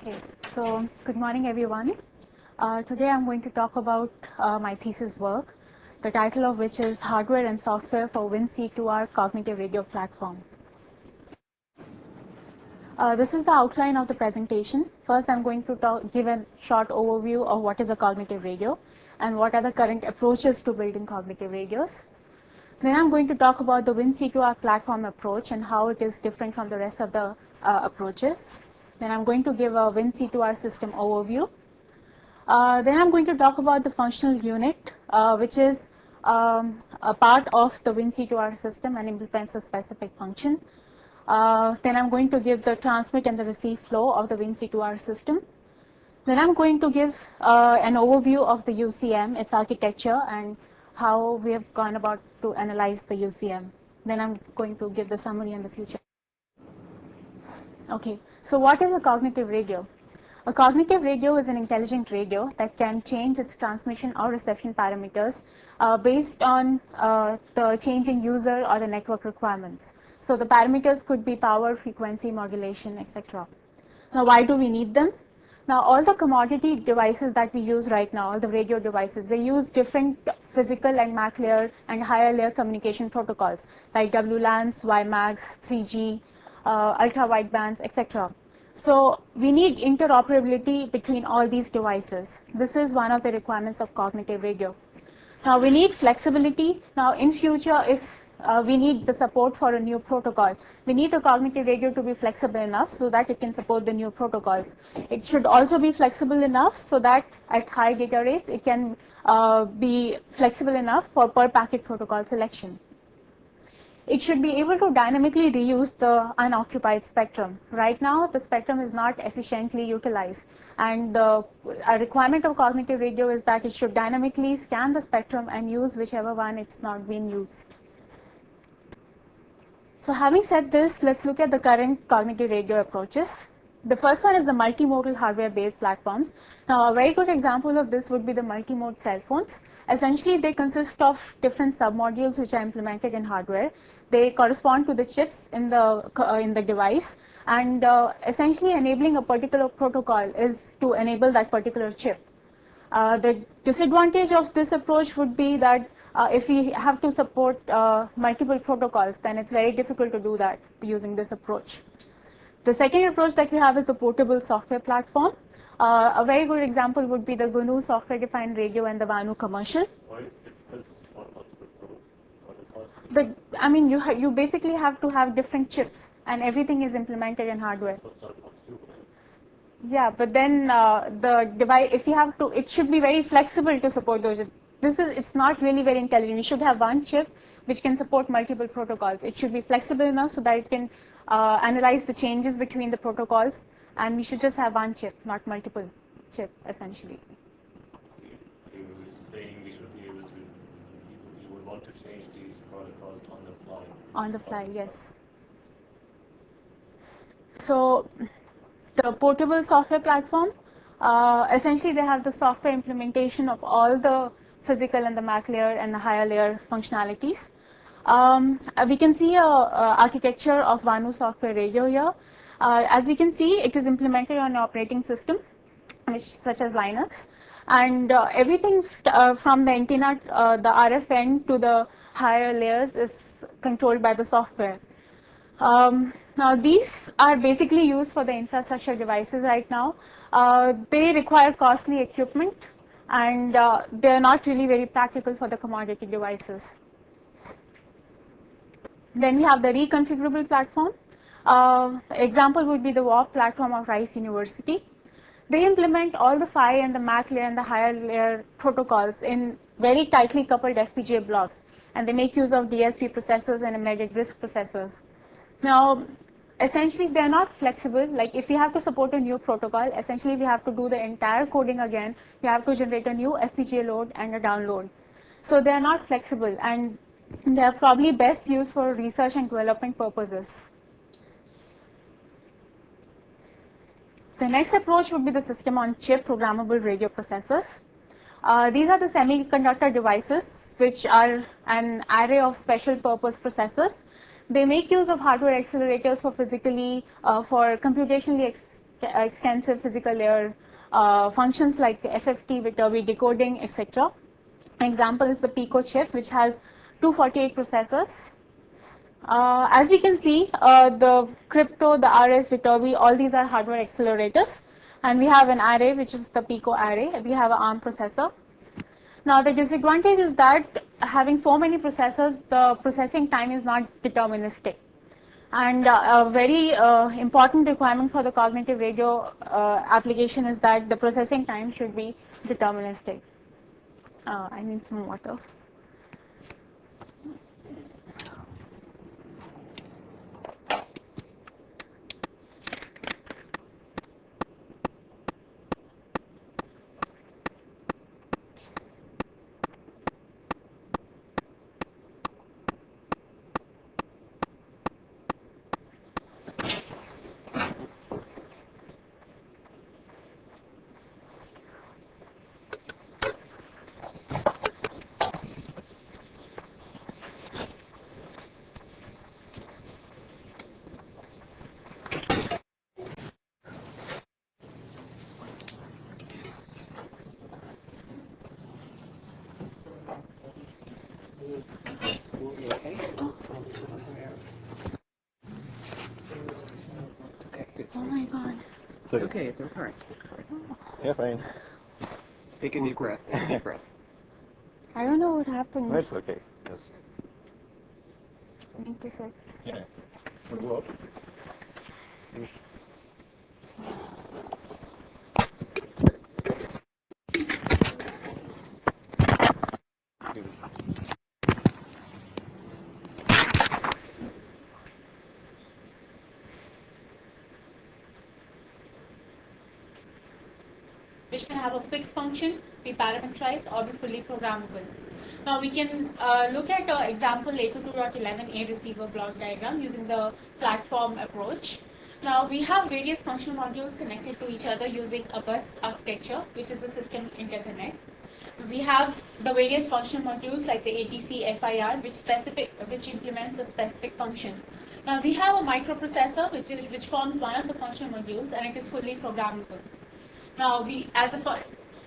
Okay, so good morning, everyone. Today I'm going to talk about my thesis work, the title of which is Hardware and Software for WinC2R Cognitive Radio Platform. This is the outline of the presentation. First, I'm going to give a short overview of what is a cognitive radio and what are the current approaches to building cognitive radios. Then I'm going to talk about the WinC2R platform approach and how it is different from the rest of the approaches. Then I'm going to give a WinC2R system overview. Then I'm going to talk about the functional unit, which is a part of the WinC2R system and implements a specific function. Then I'm going to give the transmit and the receive flow of the WinC2R system. Then I'm going to give an overview of the UCM, its architecture, and how we have gone about to analyze the UCM. Then I'm going to give the summary and the future. Okay, so what is a cognitive radio? A cognitive radio is an intelligent radio that can change its transmission or reception parameters based on the changing user or the network requirements. So the parameters could be power, frequency, modulation, etc. Now, why do we need them? Now, all the commodity devices that we use right now, all the radio devices, they use different physical and MAC layer and higher layer communication protocols like WLANs, WiMAX, 3G, ultra widebands, etc. So we need interoperability between all these devices. This is one of the requirements of cognitive radio. Now we need flexibility. Now in future, if we need the support for a new protocol, we need a cognitive radio to be flexible enough so that it can support the new protocols. It should also be flexible enough so that at high data rates, it can be flexible enough for per packet protocol selection. It should be able to dynamically reuse the unoccupied spectrum. Right now, the spectrum is not efficiently utilized. And a requirement of cognitive radio is that it should dynamically scan the spectrum and use whichever one it's not being used. So having said this, let's look at the current cognitive radio approaches. The first one is the multimodal hardware-based platforms. Now, a very good example of this would be the multimode cell phones. Essentially, they consist of different submodules which are implemented in hardware. They correspond to the chips in the device, and essentially enabling a particular protocol is to enable that particular chip. The disadvantage of this approach would be that if we have to support multiple protocols, then it's very difficult to do that using this approach. The second approach that we have is the portable software platform. A very good example would be the GNU software-defined radio and the VANU commercial. Why is it difficult to support multiple protocols? You basically have to have different chips, and everything is implemented in hardware. Yeah, but then the device, if you have to, it should be very flexible to support those. It's not really very intelligent. We should have one chip which can support multiple protocols. It should be flexible enough so that it can analyze the changes between the protocols, and we should just have one chip, not multiple chip, essentially. You were saying we should be able to, you would want to change these protocols on the fly. On the fly, yes. So the portable software platform, essentially they have the software implementation of all the physical and the MAC layer and the higher layer functionalities. We can see a architecture of VANU software radio here. As we can see, it is implemented on an operating system, such as Linux. And everything from the antenna, the RF end to the higher layers is controlled by the software. Now, these are basically used for the infrastructure devices right now. They require costly equipment, and they're not really very practical for the commodity devices. Then we have the reconfigurable platform. Example would be the WARP platform of Rice University. They implement all the PHY and the MAC layer and the higher layer protocols in very tightly coupled FPGA blocks, and they make use of DSP processors and embedded RISC processors. Now, essentially, they're not flexible. Like if we have to support a new protocol, essentially we have to do the entire coding again. We have to generate a new FPGA load and a download. So they're not flexible, and they're probably best used for research and development purposes. The next approach would be the system-on-chip programmable radio processors. These are the semiconductor devices, which are an array of special purpose processors. They make use of hardware accelerators for computationally extensive physical layer functions like FFT, Viterbi decoding, etc. An example is the Pico chip, which has 248 processors. As we can see, the crypto, the RS, Viterbi, all these are hardware accelerators. And we have an array, which is the Pico array. We have an ARM processor. Now, the disadvantage is that having so many processors, the processing time is not deterministic. And a very important requirement for the cognitive radio application is that the processing time should be deterministic. I need some water. Oh my God. It's okay, it's okay. Yeah, fine. Take a deep breath. Take a deep breath. I don't know what happened. That's okay. Yes. I need to sit. Yeah. We'll go up. Which can have a fixed function, be parameterized, or be fully programmable. Now we can look at an example A22.11a receiver block diagram using the platform approach. Now we have various functional modules connected to each other using a bus architecture, which is the system interconnect. We have the various functional modules like the ATC FIR, which implements a specific function. Now we have a microprocessor, which forms one of the functional modules, and it is fully programmable. Now,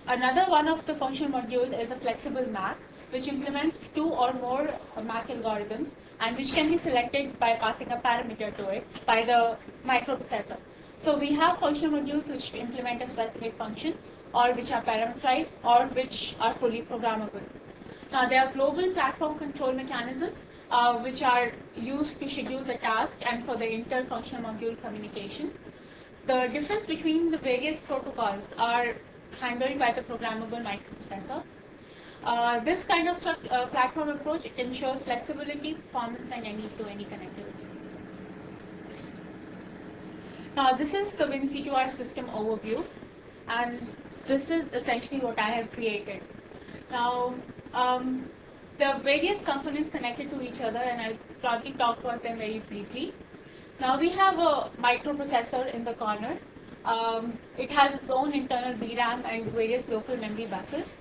another one of the functional modules is a flexible MAC, which implements 2 or more MAC algorithms, and which can be selected by passing a parameter to it by the microprocessor. So we have functional modules which implement a specific function, or which are parameterized, or which are fully programmable. Now, there are global platform control mechanisms, which are used to schedule the task and for the inter-functional module communication. The difference between the various protocols are handled by the programmable microprocessor. This kind of platform approach ensures flexibility, performance, and any-to-any connectivity. Now, this is the WinC2R system overview, and this is essentially what I have created. Now, the various components connected to each other, and I'll probably talk about them very briefly. Now we have a microprocessor in the corner. It has its own internal DRAM and various local memory buses.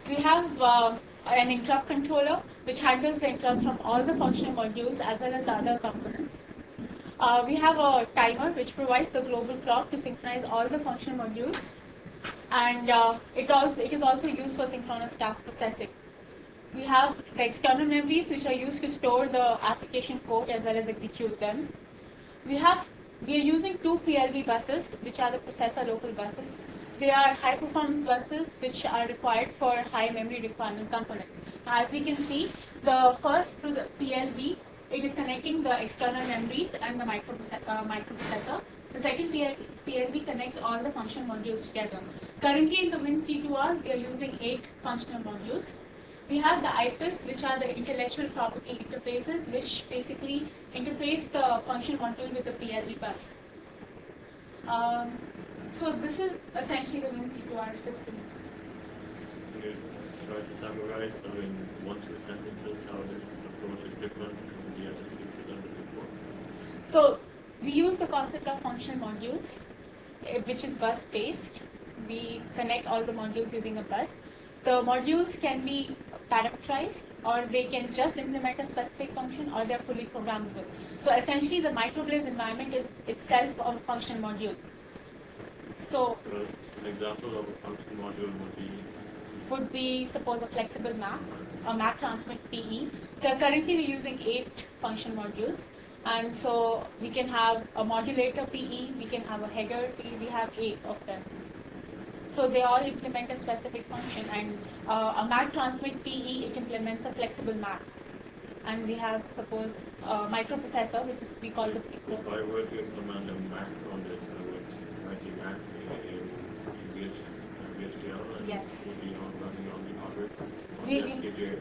We have an interrupt controller, which handles the interrupts from all the functional modules as well as the other components. We have a timer, which provides the global clock to synchronize all the functional modules, and it is also used for synchronous task processing. We have the external memories, which are used to store the application code as well as execute them. We are using 2 PLB buses, which are the processor local buses. They are high performance buses, which are required for high memory requirement components. As we can see, the first PLB, it is connecting the external memories and the microprocessor. The second PLB connects all the functional modules together. Currently in the WinC2R, we are using 8 functional modules. We have the IPIS, which are the intellectual property interfaces, which basically interface the function module with the PLB bus. So this is essentially the WinC2R system. Can you try to summarize, in 1-2 sentences, how this approach is different from the others you presented before? So we use the concept of functional modules, which is bus-based. We connect all the modules using a bus. The modules can be parameterized, or they can just implement a specific function, or they're fully programmable. So essentially, the microblaze environment is itself a function module. So So an example of a function module would be suppose a flexible MAC, a MAC transmit PE. Currently we're using 8 function modules, and so we can have a modulator PE, we can have a header PE, we have 8 of them. So they all implement a specific function, and a MAC transmit PE, it implements a flexible MAC. And we have suppose a microprocessor, which is we call the If I were to implement a Mac on this, I would write the Mac in VHDL and Yes. would be running on the hardware on We- the FPGA.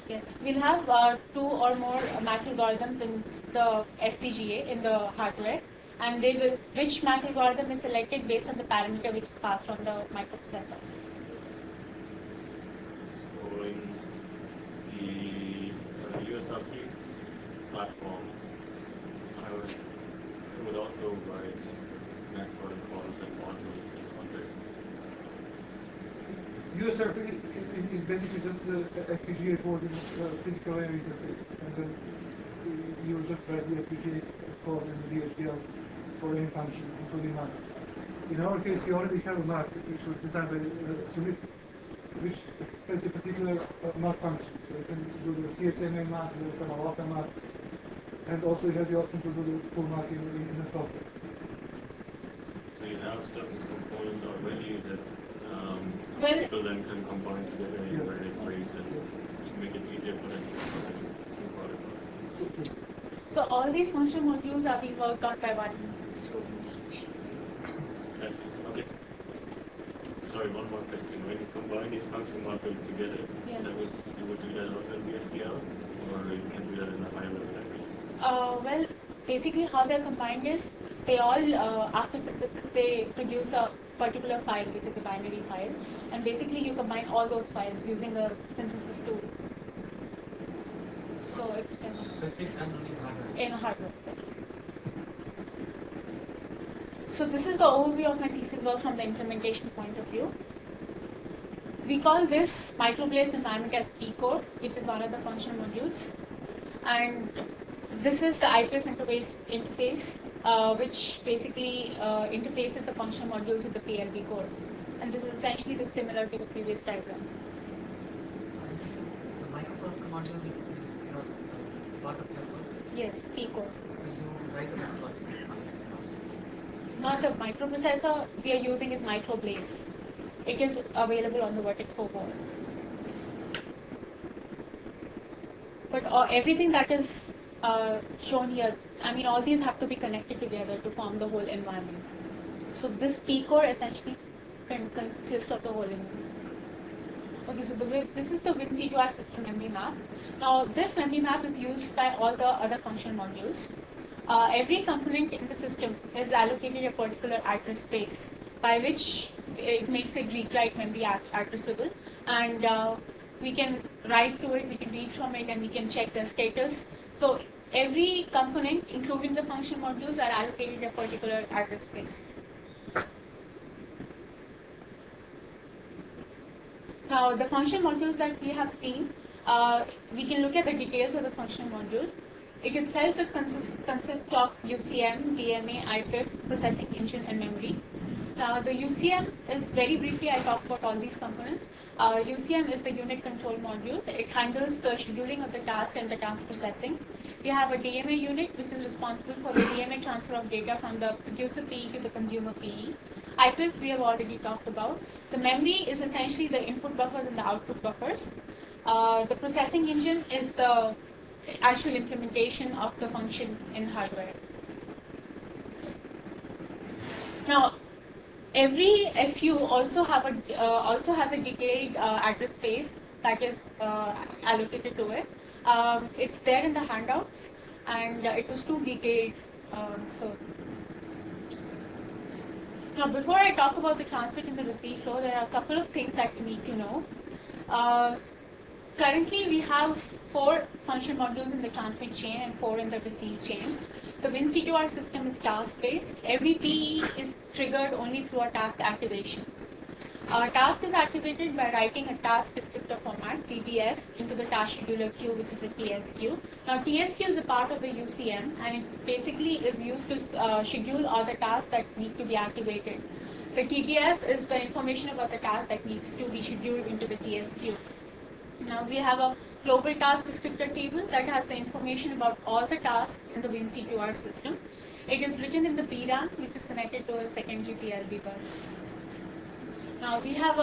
Yeah. We'll have 2 or more MAC algorithms in the FPGA, in the hardware, and they will, which MAC algorithm is selected based on the parameter which is passed on the microprocessor. So in the USRP platform, I would also write Mac protocols and modules in hardware. USRP is basically just the FPGA code in the physical layer interface, and then you just write the FPGA code in the VHDL for any function, including MAC. In our case, we already have a MAC which was designed by Sumit, which has the particular MAC function. So you can do the CSMA MAC, the Samawaka MAC, and also you have the option to do the full MAC in the software. So you have certain components already that Well, people then can combine together in Yeah. various ways and make it easier for them to implement new protocols. so all these function modules are being worked on by one student each. I see. Okay. Sorry, one more question. When you combine these function modules together, Yeah. you would do that also in VHDL, or you can do that in a higher level language? Well, basically how they're combined is they all, after synthesis, they produce a particular file, which is a binary file, and basically you combine all those files using a synthesis tool. So it's kind of in a hardware. Yes. So this is the overview of my thesis work from the implementation point of view. We call this microblaze environment as P-core, which is one of the function modules, and this is the IPF interface, which basically interfaces the function modules with the PLB core. And this is essentially similar to the previous diagram. The microprocessor module is your part of your work. Yes, P-core. You write the microprocessor. Not the microprocessor we are using is microblaze. It is available on the Vertex 4 board. But everything that is shown here, I mean, all these have to be connected together to form the whole environment. So this P-core essentially consists of the whole environment. Okay, so this is the WinC2R system memory map. Now, this memory map is used by all the other function modules. Every component in the system is allocated a particular address space, by which it makes it read-write memory addressable, and we can write to it, we can read from it, and we can check the status. So every component, including the function modules, are allocated a particular address space. Now, the function modules that we have seen, we can look at the details of the function module. It itself consists of UCM, DMA, IPIF, processing engine, and memory. The UCM is, very briefly, I talk about all these components. UCM is the unit control module. It handles the scheduling of the task and the task processing. We have a DMA unit, which is responsible for the DMA transfer of data from the producer PE to the consumer PE. IPIF we have already talked about. The memory is essentially the input buffers and the output buffers. The processing engine is the actual implementation of the function in hardware. Now, every FU also has a detailed address space that is allocated to it. It's there in the handouts, and it was too detailed. So now, before I talk about the transmit and the receive flow, there are a couple of things that we need to know. Currently, we have 4 function modules in the transmit chain and 4 in the receive chain. The WinC2R system is task-based. Every PE is triggered only through a task activation. A task is activated by writing a task descriptor format (TDF) into the task scheduler queue, which is a TSQ. Now, TSQ is a part of the UCM, and it basically is used to schedule all the tasks that need to be activated. The TDF is the information about the task that needs to be scheduled into the TSQ. Now we have a global task descriptor table that has the information about all the tasks in the WinC2R system. It is written in the VRAM, which is connected to a secondary TLB bus. Now we have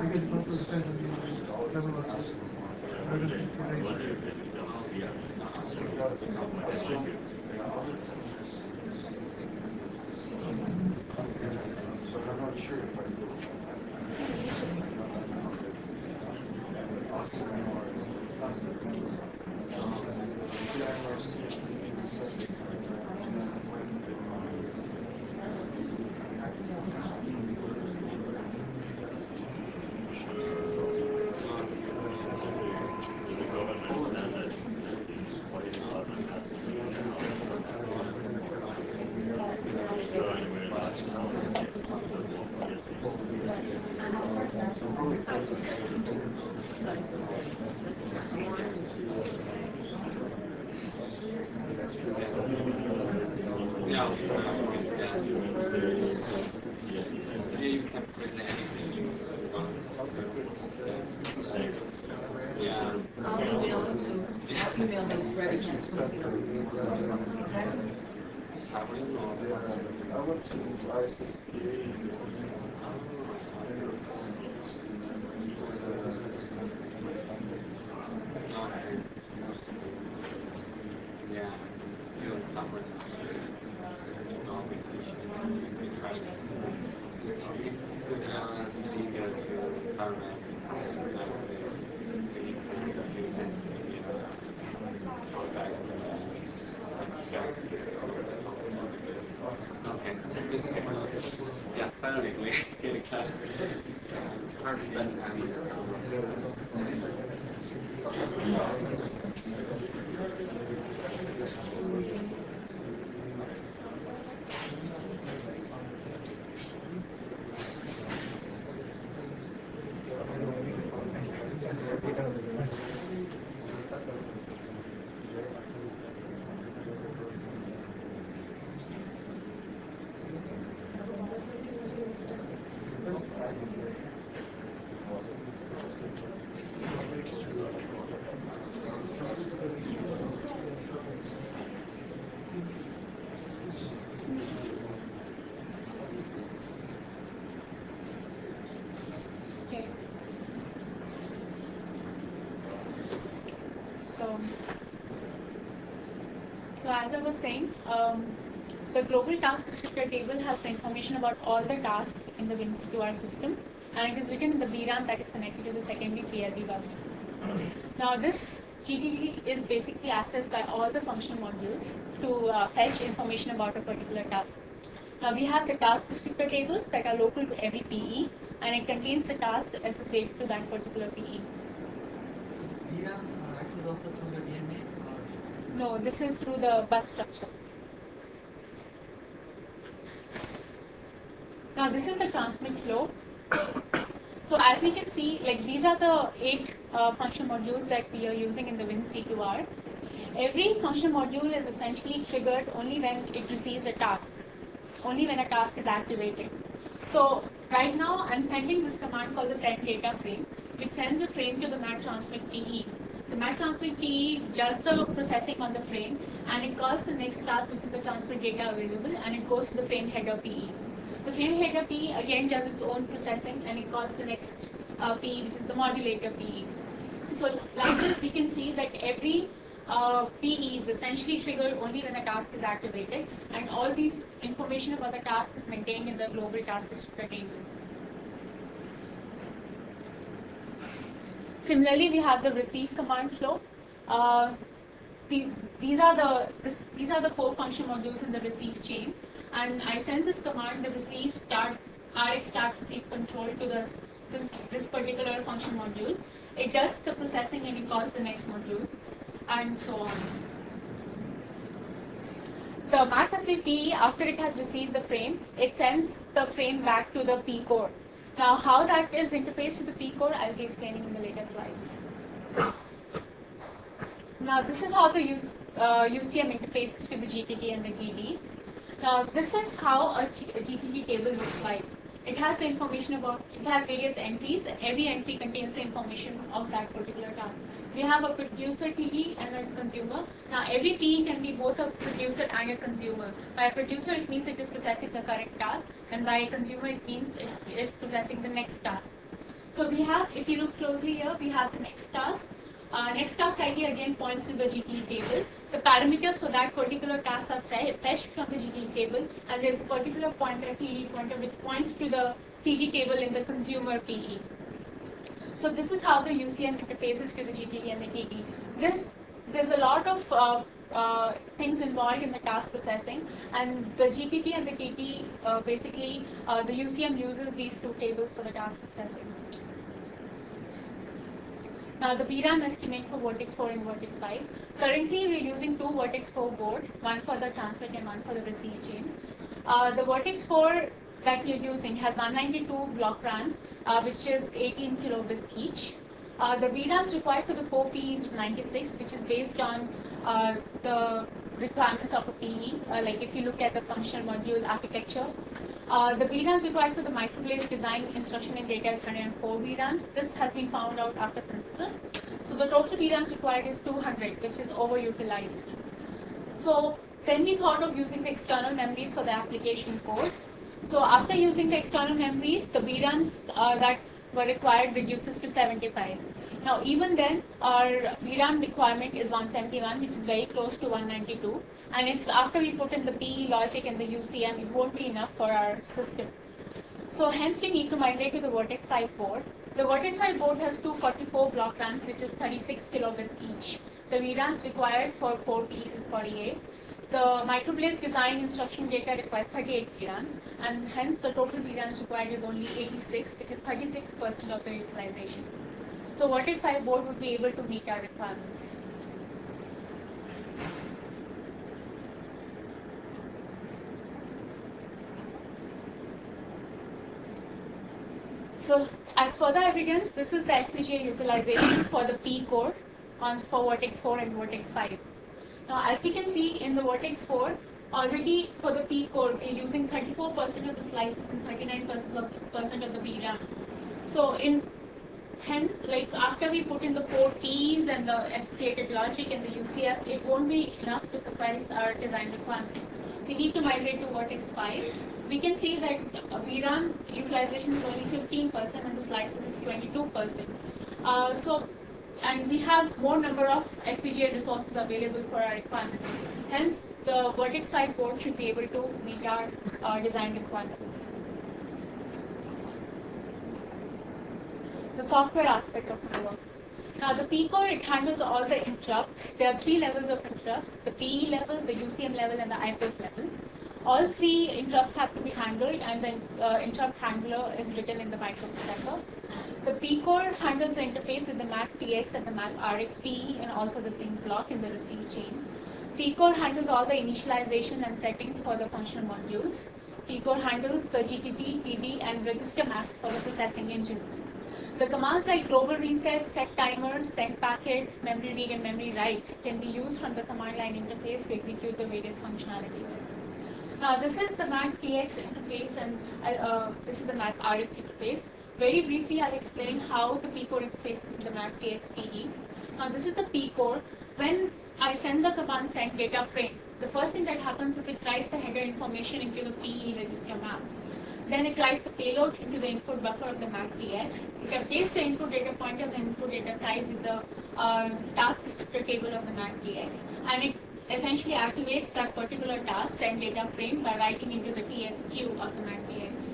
I guess it also depends on the level of emergency coordination. But I'm not sure if Yeah, you can put in anything you want. Yeah. I'll email this very just Probably not. I went to ISSPA. Okay. Yeah, you and someone is we try to so you go to Carmen so you can go to events go back okay. Yeah, totally. It's hard to spend time with okay. So as I was saying, the global task descriptor table has the information about all the tasks in the WinC2R system, and it is written in the VRAM that is connected to the secondary TLB bus. Now this GTD is basically accessed by all the functional modules to fetch information about a particular task. Now we have the task descriptor tables that are local to every PE, and it contains the task associated to that particular PE. DRAM access also through the DMA? No, this is through the bus structure. Now this is the transmit flow. So as you can see, like these are the 8 function modules that we are using in the WinC2R. Every function module is essentially triggered only when it receives a task, only when a task is activated. So right now I'm sending this command called the send data frame, which sends a frame to the mat transmit PE. The mat transmit PE does the processing on the frame and it calls the next task, which is the transmit data available, and it goes to the frame header PE. The frame header PE again does its own processing and it calls the next PE, which is the modulator PE. So like this, we can see that every PE is essentially triggered only when a task is activated, and all these information about the task is maintained in the global task descriptor table. Similarly, we have the receive command flow. These are the 4 function modules in the receive chain, and I send this command, the receive start rx start receive control to this particular function module. It does the processing and it calls the next module, and so on. The mat receive PE, after it has received the frame, it sends the frame back to the P core. Now, how that is interfaced to the P core, I'll be explaining in the later slides. Now, this is how the UCM interfaces to the GTT and the TD. Now, this is how a GTT table looks like. It has the information about, it has various entries, and every entry contains the information of that particular task. We have a producer TD and a consumer. Now, every PE can be both a producer and a consumer. By a producer, it means it is processing the current task, and by a consumer, it means it is processing the next task. So we have, if you look closely here, we have the next task. Next task ID again points to the GTT table. The parameters for that particular task are fetched from the GTT table, and there's a particular pointer, TD pointer, which points to the TD table in the consumer PE. So this is how the UCM interfaces to the GTT and the TD. There's a lot of things involved in the task processing, and the GTT and the TT basically the UCM uses these 2 tables for the task processing. Now the VRAM estimate for Vertex 4 and Vertex 5. Currently we're using 2 Vertex 4 board, one for the transmit and one for the receive chain. The Vertex 4 that we're using has 192 block RAMs, which is 18 kilobits each. The VRAMs required for the 4 PEs is 96, which is based on the requirements of a PE, like if you look at the functional module architecture. The VRAMs required for the microblaze design instruction and data is 104 VRAMs. This has been found out after synthesis. So the total VRAMs required is 200, which is overutilized. So then we thought of using the external memories for the application code. So after using the external memories, the VRAMs that were required reduces to 75. Now even then, our VRAM requirement is 171, which is very close to 192. And if after we put in the PE logic and the UCM, it won't be enough for our system. So hence we need to migrate to the Vertex 5 board. The Vertex 5 board has 244 block RAMs, which is 36 kilobits each. The VRAMs required for 4 PEs is 48. The microblaze design instruction data requires 38 VRAMs, and hence the total VRAMs required is only 86, which is 36% of the utilization. So Vertex 5 board would be able to meet our requirements. So as further evidence, this is the FPGA utilization for the P core for Vertex 4 and Vertex 5. Now as you can see in the Vertex 4, already for the P core, we're using 34% of the slices and 39% of the VRAM. So hence, like after we put in the 4 Ps and the associated logic and the UCM, it won't be enough to suffice our design requirements. We need to migrate to Vertex 5. We can see that VRAM utilization is only 15% and the slices is 22%. And we have more number of FPGA resources available for our requirements. Hence, the Vertex 5 board should be able to meet our design requirements. The software aspect of my work. Now the P core, it handles all the interrupts. There are 3 levels of interrupts: the PE level, the UCM level, and the IPF level. All 3 interrupts have to be handled, and the interrupt handler is written in the microprocessor. The P core handles the interface with the MAC TX and the MAC RX PE, and also the sync block in the receive chain. P core handles all the initialization and settings for the functional modules. P core handles the GTT, TD, and register maps for the processing engines. The commands like global reset, set timer, send packet, memory read, and memory write can be used from the command line interface to execute the various functionalities. Now, this is the Mac TX interface, and this is the Mac RX interface. Very briefly, I'll explain how the P core interfaces with the Mac TX PE. Now, this is the P core. When I send the command send data frame, the first thing that happens is it writes the header information into the PE register map. Then it writes the payload into the input buffer of the Mac TX. It updates the input data pointers and input data size in the task descriptor table of the Mac TX, and it essentially activates that particular task send data frame by writing into the TSQ of the Mac TX.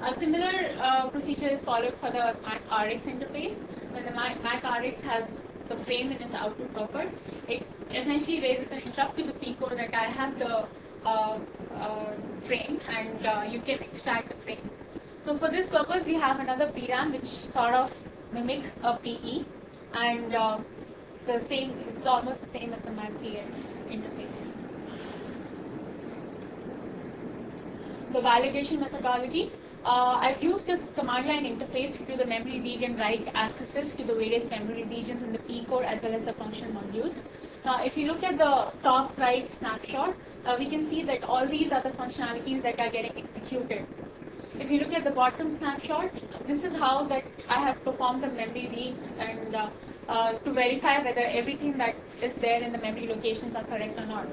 A similar procedure is followed for the Mac RX interface. When the Mac RX has the frame in its output buffer, it essentially raises an interrupt to the P core that I have the frame, and you can extract the frame. So for this purpose, we have another PRAM which sort of mimics a PE, and it's almost the same as the Mac TX interface. The validation methodology. I've used this command line interface to do the memory read and write accesses to the various memory regions in the P core as well as the function modules. Now, if you look at the top right snapshot, we can see that all these are the functionalities that are getting executed. If you look at the bottom snapshot, this is how that I have performed the memory read and to verify whether everything that is there in the memory locations are correct or not.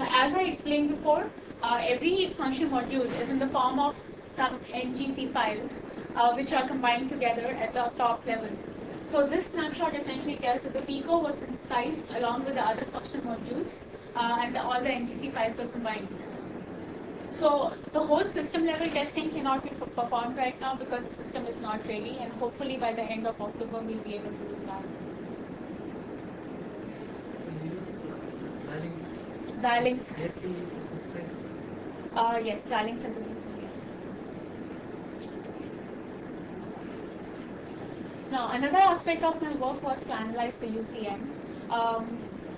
As I explained before, every function module is in the form of some NGC files which are combined together at the top level. So this snapshot essentially tells that the P core was synthesized along with the other function modules and all the NGC files were combined. So the whole system level testing cannot be performed right now because the system is not ready, and hopefully by the end of October we'll be able to do that. We use Xilinx. Xilinx. Yes, Yes, Xilinx synthesis. Yes. Now, another aspect of my work was to analyze the UCM.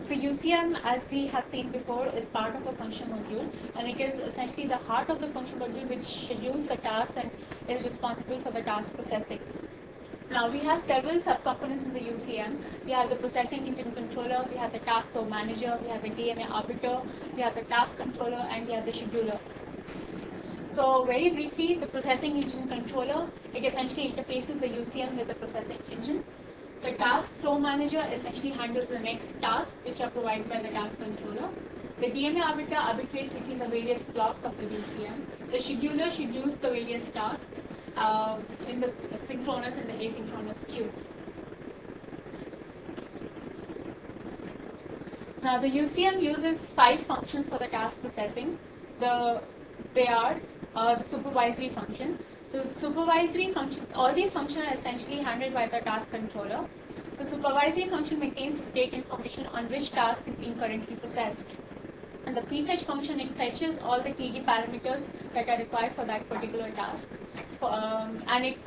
The UCM, as we have seen before, is part of a function module, and it is essentially the heart of the function module which schedules the tasks and is responsible for the task processing. Now, we have several subcomponents in the UCM. We have the processing engine controller, we have the task flow manager, we have the DMA arbiter, we have the task controller, and we have the scheduler. So very briefly, the processing engine controller, it essentially interfaces the UCM with the processing engine. The task flow manager essentially handles the next tasks which are provided by the task controller. The DMA arbiter arbitrates between the various blocks of the UCM. The scheduler schedules the various tasks in the synchronous and the asynchronous queues. Now the UCM uses 5 functions for the task processing. They are the supervisory function. The supervisory function, all these functions are essentially handled by the task controller. The supervisory function maintains the state information on which task is being currently processed. And the prefetch function, it fetches all the TD parameters that are required for that particular task, and it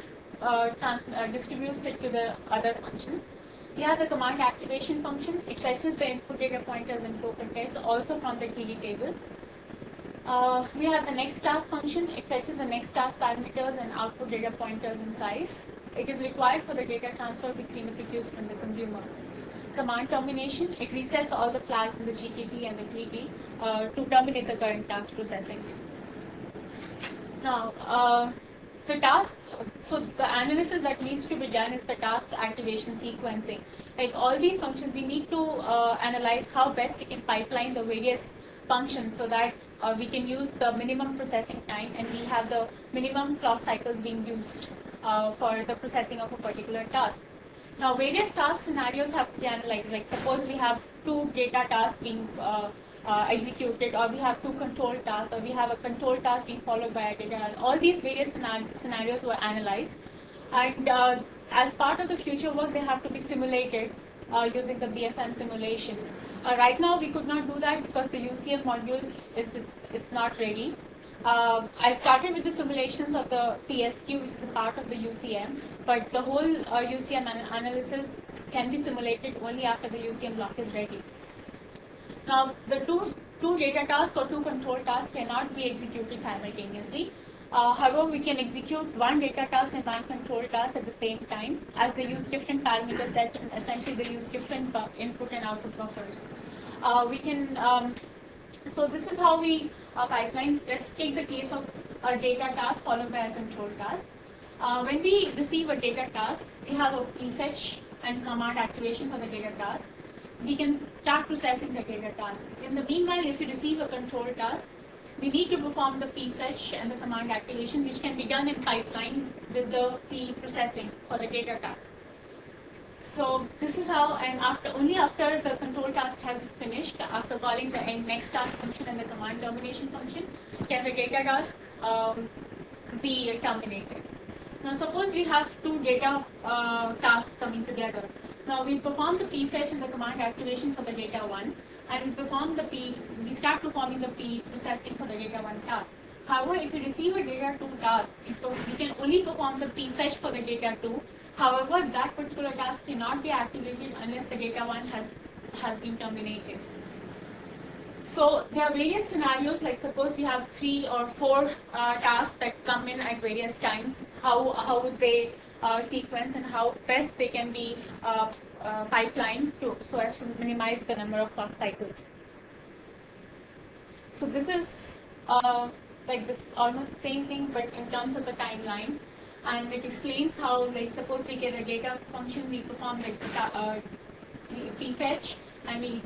distributes it to the other functions. We have the command activation function. It fetches the input data pointers and flow context also from the TD table. We have the next task function. It fetches the next task parameters and output data pointers and size. It is required for the data transfer between the producer and the consumer. Command termination. It resets all the flags in the GTT and the TT to terminate the current task processing. Now, the task, so the analysis that needs to be done is the task activation sequencing. Like all these functions, we need to analyze how best we can pipeline the various functions so that we can use the minimum processing time and we have the minimum clock cycles being used for the processing of a particular task. Now, various task scenarios have to be analyzed. Like suppose we have 2 data tasks being executed, or we have 2 control tasks, or we have a control task being followed by a data. All these various scenarios were analyzed, and as part of the future work, they have to be simulated using the BFM simulation. Right now, we could not do that because the UCM module is not ready. I started with the simulations of the TSQ, which is a part of the UCM, but the whole UCM analysis can be simulated only after the UCM block is ready. Now, the two data tasks or 2 control tasks cannot be executed simultaneously. However, we can execute one data task and one control task at the same time, as they use different parameter sets and essentially they use different input and output buffers. We can So this is how we pipelines. Let's take the case of a data task followed by a control task. When we receive a data task, we have a prefetch and command activation for the data task. We can start processing the data task. In the meanwhile, if you receive a control task, we need to perform the prefetch and the command activation, which can be done in pipelines with the pre-processing for the data task. So this is how, and only after the control task has finished, after calling the next task function and the command termination function, can the data task be terminated. Now suppose we have two data tasks coming together. Now we perform the prefetch and the command activation for the data 1, and we start performing the pre-processing for the data 1 task. However, if you receive a data 2 task, we can only perform the prefetch for the data 2. However, that particular task cannot be activated unless the data 1 has been terminated. So there are various scenarios, like suppose we have 3 or 4 tasks that come in at various times, how would they sequence and how best they can be pipelined so as to minimize the number of clock cycles. So this is like this almost the same thing, but in terms of the timeline, and it explains how, like, suppose we get a data function, we perform like prefetch, and we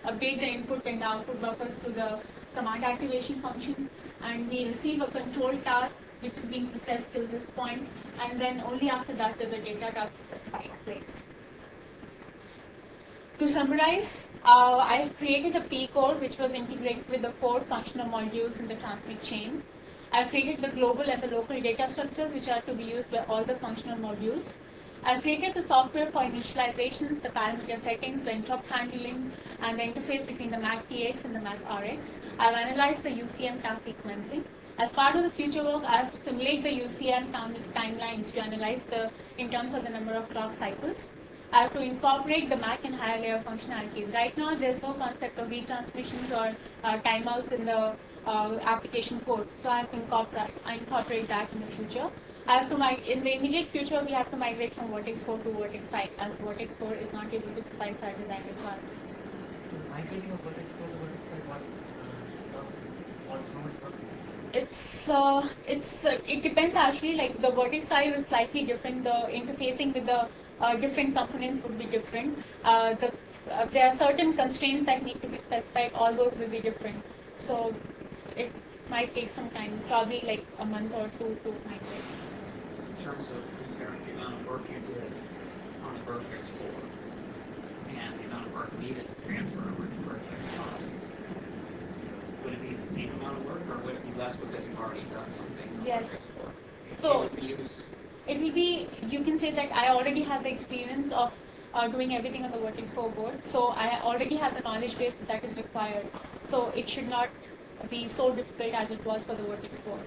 update the input and the output buffers through the command activation function, and we receive a control task which is being processed till this point, and then only after that does the data task processing takes place. To summarize, I have created a P core which was integrated with the 4 functional modules in the transmit chain. I have created the global and the local data structures which are to be used by all the functional modules. I have created the software for initializations, the parameter settings, the interrupt handling, and the interface between the MAC-TX and the MAC-RX. I have analyzed the UCM task sequencing. As part of the future work, I have to simulate the UCM timelines to analyze in terms of the number of clock cycles. I have to incorporate the MAC and higher layer functionalities. Right now, there is no concept of retransmissions or timeouts in the application code, so I have to incorporate that in the future. I have to in the immediate future, we have to migrate from Vertex 4 to Vertex 5, as Vertex 4 is not able to suffice our design requirements. Migrating of Vertex 4 to Vertex 5, how much work? It depends actually. Like the Vertex 5 is slightly different. The interfacing with the different components would be different. There are certain constraints that need to be specified. All those will be different. So it might take some time, probably like a month or 2 to migrate. In terms of comparing the amount of work you did on the Vertex 4 and the amount of work needed to transfer over to Vertex 5, would it be the same amount of work, or would it be less because you've already done some things on Yes. Vertex 4? So It it will be, you can say that I already have the experience of doing everything on the Vertex 4 board, so I already have the knowledge base that is required. So it should not be so difficult as it was for the Vertex 4.